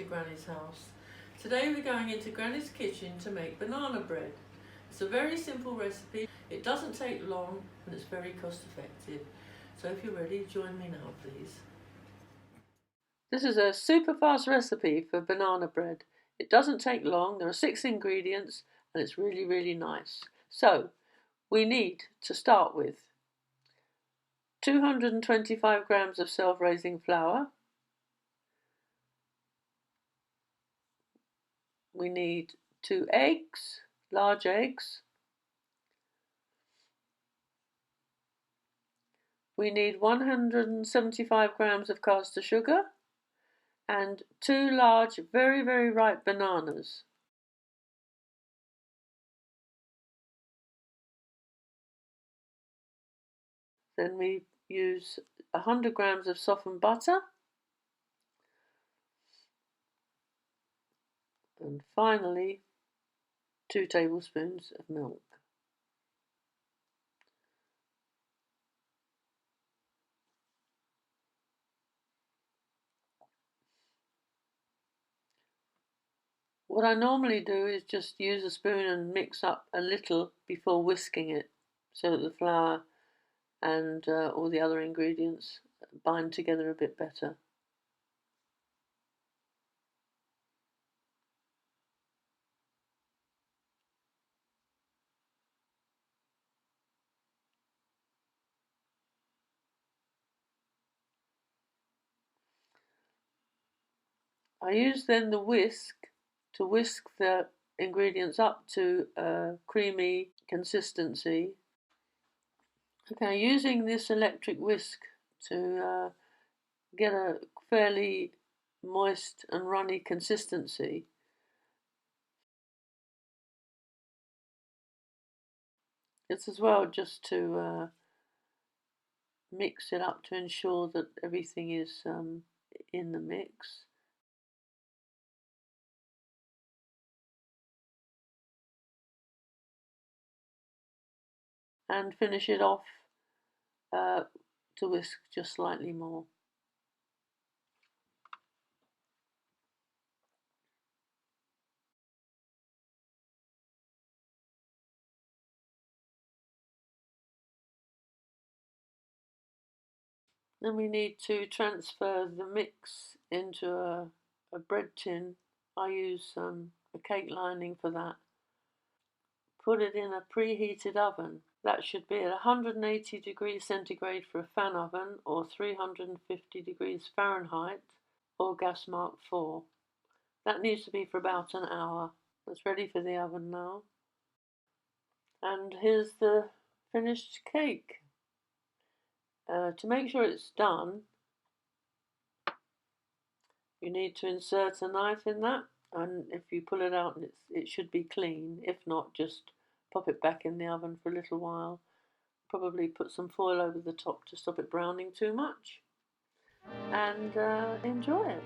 Granny's house. Today we're going into Granny's kitchen to make banana bread. It's a very simple recipe, it doesn't take long and it's very cost effective. So if you're ready, join me now please. This is a super fast recipe for banana bread. It doesn't take long, there are 6 ingredients and it's really nice. So we need to start with 225 grams of self-raising flour. We need 2 eggs, large eggs. We need 175 grams of caster sugar and 2 large, very ripe bananas. Then we use 100 grams of softened butter. And finally, 2 tablespoons of milk. What I normally do is just use a spoon and mix up a little before whisking it so that the flour and all the other ingredients bind together a bit better. I use then the whisk to whisk the ingredients up to a creamy consistency. Okay, using this electric whisk to get a fairly moist and runny consistency. It's as well just to mix it up to ensure that everything is in the mix. And finish it off to whisk just slightly more. Then we need to transfer the mix into a bread tin. I use a cake lining for that. Put it in a preheated oven. That should be at 180 degrees centigrade for a fan oven or 350 degrees Fahrenheit or gas mark 4. That needs to be for about an hour. That's ready for the oven now. And here's the finished cake. To make sure it's done, you need to insert a knife in that, and if you pull it out, it should be clean. If not, just pop it back in the oven for a little while. Probably put some foil over the top to stop it browning too much, and enjoy it.